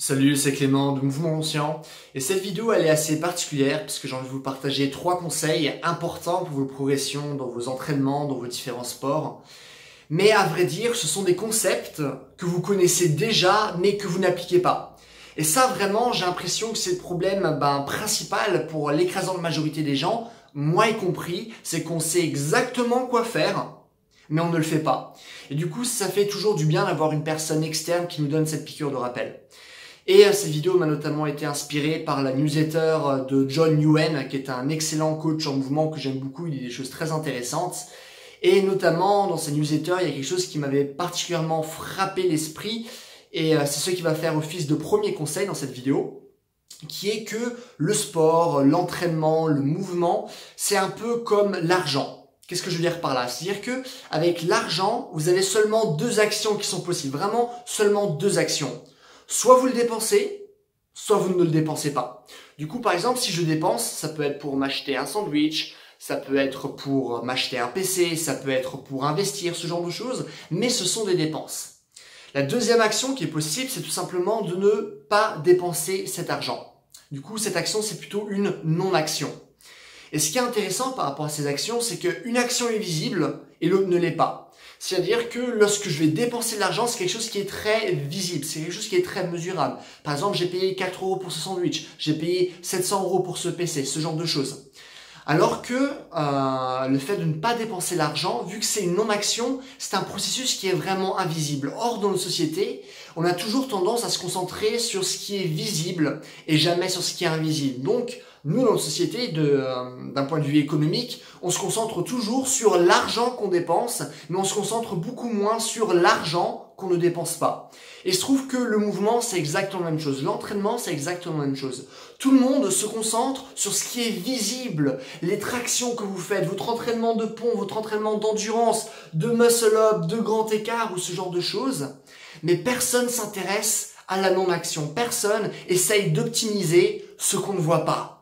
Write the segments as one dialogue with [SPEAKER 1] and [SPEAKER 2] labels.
[SPEAKER 1] Salut, c'est Clément de Mouvement Conscient et cette vidéo elle est assez particulière parce que j'ai envie de vous partager 3 conseils importants pour vos progressions dans vos entraînements, dans vos différents sports. Mais à vrai dire, ce sont des concepts que vous connaissez déjà mais que vous n'appliquez pas. Et ça vraiment, j'ai l'impression que c'est le problème principal pour l'écrasante majorité des gens, moi y compris, c'est qu'on sait exactement quoi faire, mais on ne le fait pas. Et du coup, ça fait toujours du bien d'avoir une personne externe qui nous donne cette piqûre de rappel. Et cette vidéo m'a notamment été inspirée par la newsletter de John Nguyen, qui est un excellent coach en mouvement que j'aime beaucoup, il dit des choses très intéressantes. Et notamment, dans sa newsletter, il y a quelque chose qui m'avait particulièrement frappé l'esprit, et c'est ce qui va faire office de premier conseil dans cette vidéo, qui est que le sport, l'entraînement, le mouvement, c'est un peu comme l'argent. Qu'est-ce que je veux dire par là? C'est-à-dire que avec l'argent, vous avez seulement 2 actions qui sont possibles, vraiment seulement 2 actions. Soit vous le dépensez, soit vous ne le dépensez pas. Du coup, par exemple, si je dépense, ça peut être pour m'acheter un sandwich, ça peut être pour m'acheter un PC, ça peut être pour investir, ce genre de choses, mais ce sont des dépenses. La deuxième action qui est possible, c'est tout simplement de ne pas dépenser cet argent. Du coup, cette action, c'est plutôt une non-action. Et ce qui est intéressant par rapport à ces actions, c'est qu'une action est visible et l'autre ne l'est pas. C'est-à-dire que lorsque je vais dépenser de l'argent, c'est quelque chose qui est très visible, c'est quelque chose qui est très mesurable. Par exemple, j'ai payé 4 € pour ce sandwich, j'ai payé 700 € pour ce PC, ce genre de choses. Alors que le fait de ne pas dépenser l'argent, vu que c'est une non-action, c'est un processus qui est vraiment invisible. Or, dans nos sociétés, on a toujours tendance à se concentrer sur ce qui est visible et jamais sur ce qui est invisible. Donc, nous, dans notre société, d'un point de vue économique, on se concentre toujours sur l'argent qu'on dépense, mais on se concentre beaucoup moins sur l'argent qu'on ne dépense pas. Et il se trouve que le mouvement, c'est exactement la même chose. L'entraînement, c'est exactement la même chose. Tout le monde se concentre sur ce qui est visible, les tractions que vous faites, votre entraînement de pont, votre entraînement d'endurance, de muscle-up, de grand écart ou ce genre de choses. Mais personne s'intéresse à la non-action. Personne essaye d'optimiser ce qu'on ne voit pas.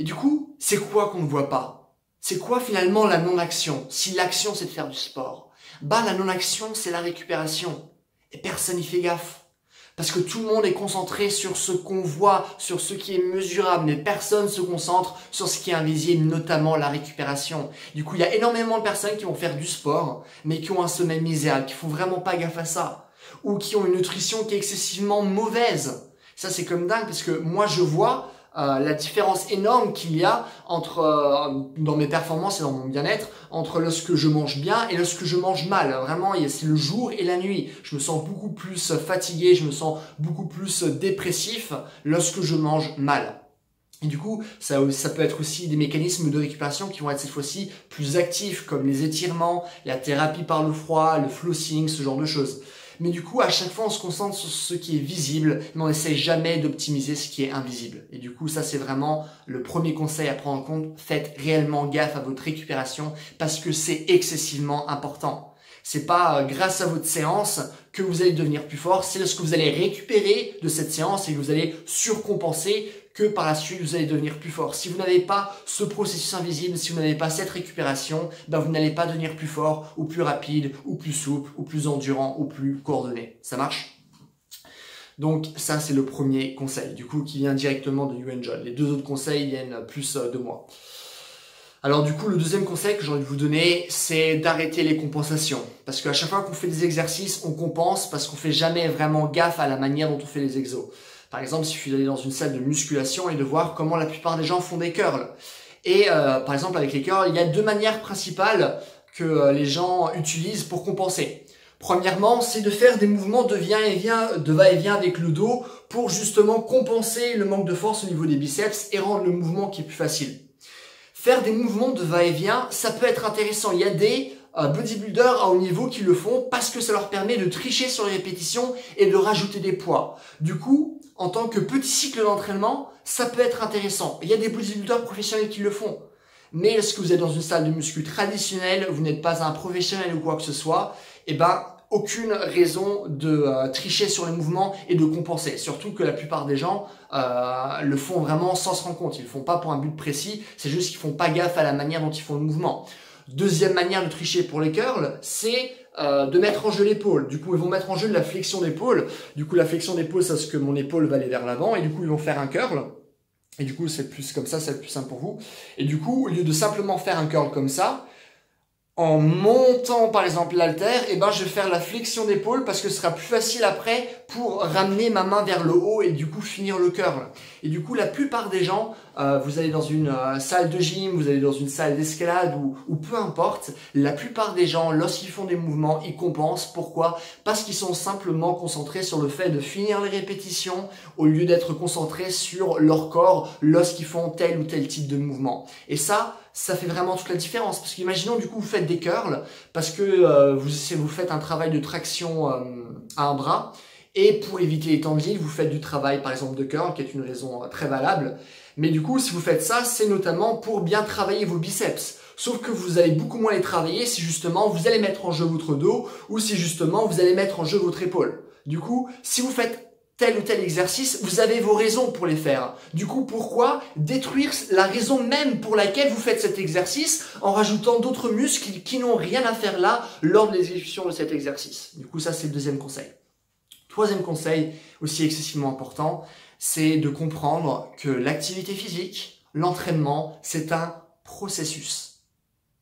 [SPEAKER 1] Et du coup, c'est quoi qu'on ne voit pas? C'est quoi finalement la non-action? Si l'action c'est de faire du sport, la non-action c'est la récupération. Et personne n'y fait gaffe. Parce que tout le monde est concentré sur ce qu'on voit, sur ce qui est mesurable, mais personne se concentre sur ce qui est invisible, notamment la récupération. Du coup, il y a énormément de personnes qui vont faire du sport, mais qui ont un sommeil misérable, qui font vraiment pas gaffe à ça. Ou qui ont une nutrition qui est excessivement mauvaise. Ça, c'est comme dingue, parce que moi, je vois la différence énorme qu'il y a entre dans mes performances et dans mon bien-être entre lorsque je mange bien et lorsque je mange mal. Vraiment, c'est le jour et la nuit. Je me sens beaucoup plus fatigué, je me sens beaucoup plus dépressif lorsque je mange mal. Et du coup, ça peut être aussi des mécanismes de récupération qui vont être cette fois-ci plus actifs, comme les étirements, la thérapie par le froid, le flossing, ce genre de choses. Mais du coup, à chaque fois, on se concentre sur ce qui est visible, mais on n'essaye jamais d'optimiser ce qui est invisible. Et du coup, ça, c'est vraiment le premier conseil à prendre en compte. Faites réellement gaffe à votre récupération parce que c'est excessivement important. C'est pas grâce à votre séance que vous allez devenir plus fort, c'est lorsque vous allez récupérer de cette séance et que vous allez surcompenser que par la suite vous allez devenir plus fort. Si vous n'avez pas ce processus invisible, si vous n'avez pas cette récupération, vous n'allez pas devenir plus fort ou plus rapide ou plus souple ou plus endurant ou plus coordonné. Ça marche? Donc ça c'est le premier conseil, du coup qui vient directement de Nguyen John. Les 2 autres conseils viennent plus de moi. Alors du coup, le deuxième conseil que j'ai envie de vous donner, c'est d'arrêter les compensations. Parce qu'à chaque fois qu'on fait des exercices, on compense parce qu'on fait jamais vraiment gaffe à la manière dont on fait les exos. Par exemple, il suffit d'aller dans une salle de musculation et de voir comment la plupart des gens font des curls. Et par exemple, avec les curls, il y a 2 manières principales que les gens utilisent pour compenser. Premièrement, c'est de faire des mouvements de va-et-vient avec le dos pour justement compenser le manque de force au niveau des biceps et rendre le mouvement qui est plus facile. Faire des mouvements de va-et-vient, ça peut être intéressant. Il y a des bodybuilders à haut niveau qui le font parce que ça leur permet de tricher sur les répétitions et de rajouter des poids. Du coup, en tant que petit cycle d'entraînement, ça peut être intéressant. Il y a des bodybuilders professionnels qui le font. Mais lorsque vous êtes dans une salle de muscu traditionnelle, vous n'êtes pas un professionnel ou quoi que ce soit, aucune raison de tricher sur les mouvements et de compenser. Surtout que la plupart des gens le font vraiment sans se rendre compte. Ils le font pas pour un but précis, c'est juste qu'ils font pas gaffe à la manière dont ils font le mouvement. Deuxième manière de tricher pour les curls, c'est de mettre en jeu l'épaule. Du coup, ils vont mettre en jeu de la flexion d'épaule. Du coup, la flexion d'épaule, c'est ce que mon épaule va aller vers l'avant. Et du coup, ils vont faire un curl. Et du coup, c'est plus comme ça, c'est plus simple pour vous. Et du coup, au lieu de simplement faire un curl comme ça, en montant par exemple l'haltère, eh ben, je vais faire la flexion d'épaule parce que ce sera plus facile après pour ramener ma main vers le haut et du coup finir le curl. Et du coup, la plupart des gens, vous allez dans une salle de gym, vous allez dans une salle d'escalade ou peu importe, la plupart des gens, lorsqu'ils font des mouvements, ils compensent. Pourquoi? Parce qu'ils sont simplement concentrés sur le fait de finir les répétitions au lieu d'être concentrés sur leur corps lorsqu'ils font tel ou tel type de mouvement. Et ça fait vraiment toute la différence. Parce qu'imaginons du coup vous faites des curls parce que vous faites un travail de traction à un bras et pour éviter les tendinites, vous faites du travail par exemple de curl qui est une raison très valable. Mais du coup si vous faites ça, c'est notamment pour bien travailler vos biceps. Sauf que vous allez beaucoup moins les travailler si justement vous allez mettre en jeu votre dos ou si justement vous allez mettre en jeu votre épaule. Du coup, si vous faites tel ou tel exercice, vous avez vos raisons pour les faire. Du coup, pourquoi détruire la raison même pour laquelle vous faites cet exercice en rajoutant d'autres muscles qui n'ont rien à faire là lors de l'exécution de cet exercice? Du coup, ça, c'est le deuxième conseil. Troisième conseil, aussi excessivement important, c'est de comprendre que l'activité physique, l'entraînement, c'est un processus.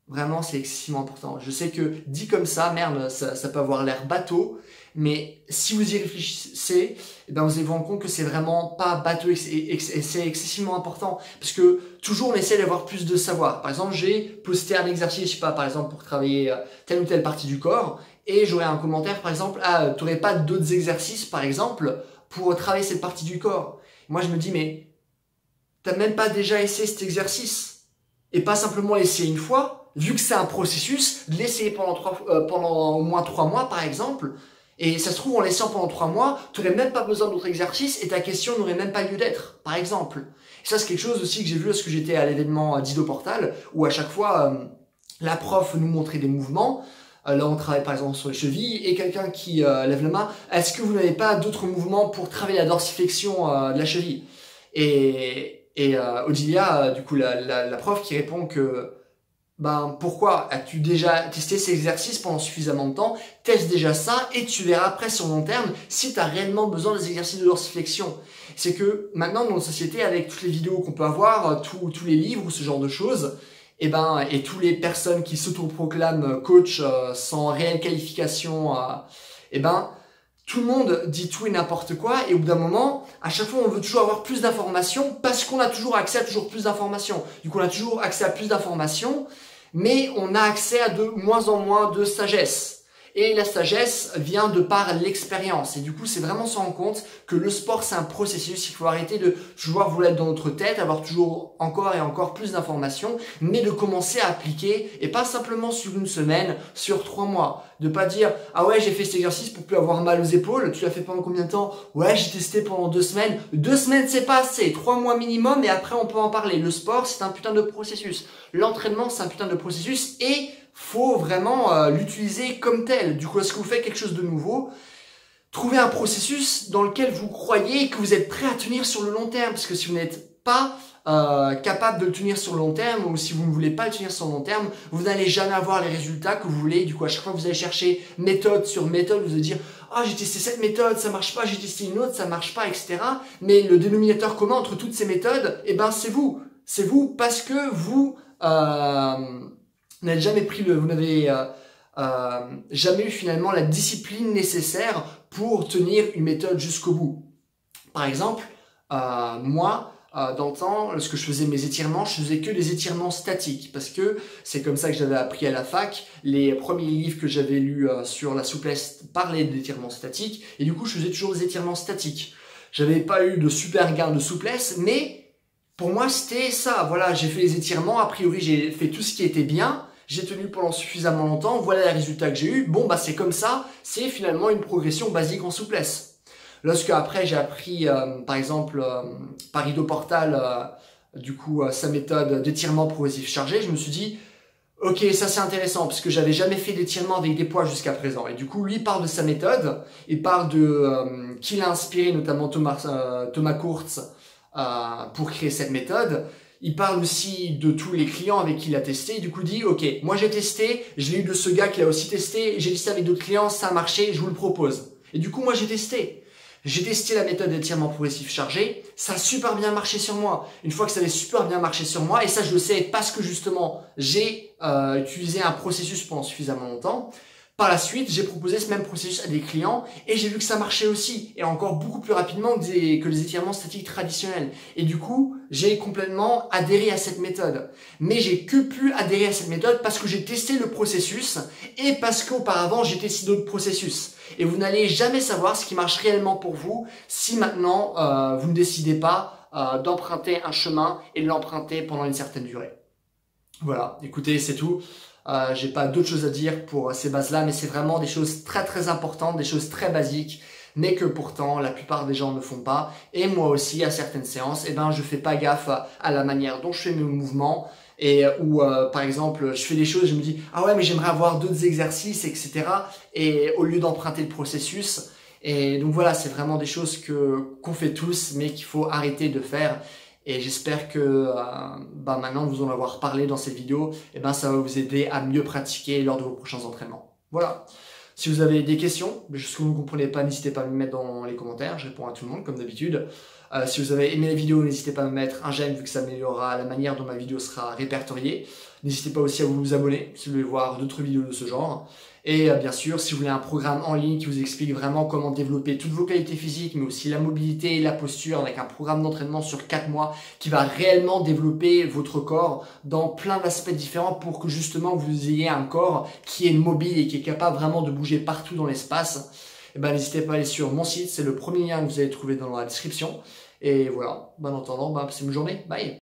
[SPEAKER 1] Vraiment, c'est excessivement important. Je sais que dit comme ça, merde, ça peut avoir l'air bateau, mais si vous y réfléchissez, eh ben vous allez vous rendre compte que c'est vraiment pas bateau et c'est excessivement important. Parce que toujours on essaie d'avoir plus de savoir. Par exemple, j'ai posté un exercice, je sais pas, par exemple pour travailler telle ou telle partie du corps, et j'aurais un commentaire par exemple, ah, t'aurais pas d'autres exercices par exemple pour travailler cette partie du corps. Moi je me dis, mais t'as même pas déjà essayé cet exercice et pas simplement l'essayer une fois. Vu que c'est un processus, de l'essayer pendant au moins 3 mois par exemple, et ça se trouve en l'essayant pendant 3 mois, tu n'aurais même pas besoin d'autres exercices et ta question n'aurait même pas lieu d'être, par exemple. Et ça c'est quelque chose aussi que j'ai vu lorsque j'étais à l'événement d'Ido Portal, où à chaque fois la prof nous montrait des mouvements. Là on travaille par exemple sur les chevilles et quelqu'un qui lève la main, est-ce que vous n'avez pas d'autres mouvements pour travailler la dorsiflexion de la cheville? Et Odilia, du coup la prof qui répond que ben pourquoi as-tu déjà testé ces exercices pendant suffisamment de temps? Teste déjà ça et tu verras après sur long terme si tu as réellement besoin des exercices de dorsiflexion. C'est que maintenant dans notre société, avec toutes les vidéos qu'on peut avoir, tous les livres ou ce genre de choses, et toutes les personnes qui s'autoproclament coach sans réelle qualification, tout le monde dit tout et n'importe quoi et au bout d'un moment, à chaque fois on veut toujours avoir plus d'informations parce qu'on a toujours accès à toujours plus d'informations. Du coup on a toujours accès à plus d'informations, mais on a accès à de moins en moins de sagesse. Et la sagesse vient de par l'expérience. Et du coup, c'est vraiment se rendre compte que le sport, c'est un processus. Il faut arrêter de toujours vouloir être dans notre tête, avoir toujours encore et encore plus d'informations, mais de commencer à appliquer, et pas simplement sur une semaine, sur 3 mois. De pas dire, ah ouais, j'ai fait cet exercice pour plus avoir mal aux épaules. Tu l'as fait pendant combien de temps? Ouais, j'ai testé pendant 2 semaines. 2 semaines, c'est pas assez. 3 mois minimum, et après, on peut en parler. Le sport, c'est un putain de processus. L'entraînement, c'est un putain de processus, et faut vraiment l'utiliser comme tel. Du coup, est-ce que vous faites quelque chose de nouveau? Trouvez un processus dans lequel vous croyez et que vous êtes prêt à tenir sur le long terme. Parce que si vous n'êtes pas capable de le tenir sur le long terme, ou si vous ne voulez pas le tenir sur le long terme, vous n'allez jamais avoir les résultats que vous voulez. Du coup, à chaque fois que vous allez chercher méthode sur méthode, vous allez dire « Ah, j'ai testé cette méthode, ça marche pas, j'ai testé une autre, ça marche pas, etc. » Mais le dénominateur commun entre toutes ces méthodes, eh ben, c'est vous. C'est vous parce que vous n'avez jamais vous n'avez jamais eu finalement la discipline nécessaire pour tenir une méthode jusqu'au bout. Par exemple, moi, dans le temps, lorsque je faisais mes étirements, je faisais que des étirements statiques parce que c'est comme ça que j'avais appris à la fac. Les premiers livres que j'avais lus sur la souplesse parlaient d'étirements statiques et du coup, je faisais toujours des étirements statiques. J'avais pas eu de super gain de souplesse, mais pour moi, c'était ça. Voilà, j'ai fait les étirements. A priori, j'ai fait tout ce qui était bien. J'ai tenu pendant suffisamment longtemps. Voilà les résultats que j'ai eu. Bon, bah, c'est comme ça. C'est finalement une progression basique en souplesse. Lorsque après, j'ai appris, par exemple, par Ido Portal, sa méthode d'étirement progressif chargé, je me suis dit, ok, ça c'est intéressant parce que j'avais jamais fait d'étirement avec des poids jusqu'à présent. Et du coup, lui parle de sa méthode. Il parle qu'il a inspiré notamment Thomas Kurtz pour créer cette méthode. il parle aussi de tous les clients avec qui il a testé. Du coup, il dit, ok, moi j'ai testé, je l'ai eu de ce gars qui a aussi testé, j'ai testé avec d'autres clients, ça a marché, je vous le propose. Et du coup, moi j'ai testé. J'ai testé la méthode d'étirement progressif chargé, ça a super bien marché sur moi. Une fois que ça avait super bien marché sur moi, et ça je le sais parce que justement j'ai utilisé un processus pendant suffisamment longtemps, par la suite j'ai proposé ce même processus à des clients et j'ai vu que ça marchait aussi, et encore beaucoup plus rapidement que les étirements statiques traditionnels. Et du coup, j'ai complètement adhéré à cette méthode. Mais j'ai que pu adhérer à cette méthode parce que j'ai testé le processus et parce qu'auparavant j'ai testé d'autres processus. Et vous n'allez jamais savoir ce qui marche réellement pour vous si maintenant vous ne décidez pas d'emprunter un chemin et de l'emprunter pendant une certaine durée. Voilà, écoutez, c'est tout. J'ai pas d'autre chose à dire pour ces bases-là, mais c'est vraiment des choses très très importantes, des choses très basiques, mais que pourtant la plupart des gens ne font pas. Et moi aussi, à certaines séances, je fais pas gaffe à la manière dont je fais mes mouvements. Et par exemple, je fais des choses, je me dis ah ouais, mais j'aimerais avoir d'autres exercices, etc. Et au lieu d'emprunter le processus. Et donc voilà, c'est vraiment des choses qu'on fait tous, mais qu'il faut arrêter de faire. Et j'espère que maintenant vous en avoir parlé dans cette vidéo, ça va vous aider à mieux pratiquer lors de vos prochains entraînements. Voilà. Si vous avez des questions, ce que vous ne comprenez pas, n'hésitez pas à me mettre dans les commentaires. Je réponds à tout le monde comme d'habitude. Si vous avez aimé la vidéo, n'hésitez pas à me mettre un j'aime vu que ça améliorera la manière dont ma vidéo sera répertoriée. N'hésitez pas aussi à vous abonner si vous voulez voir d'autres vidéos de ce genre. Et bien sûr, si vous voulez un programme en ligne qui vous explique vraiment comment développer toutes vos qualités physiques, mais aussi la mobilité et la posture, avec un programme d'entraînement sur 4 mois qui va réellement développer votre corps dans plein d'aspects différents pour que justement vous ayez un corps qui est mobile et qui est capable vraiment de bouger partout dans l'espace, n'hésitez pas à aller sur mon site, c'est le premier lien que vous allez trouver dans la description. Et voilà, en attendant, passez une bonne journée, bye!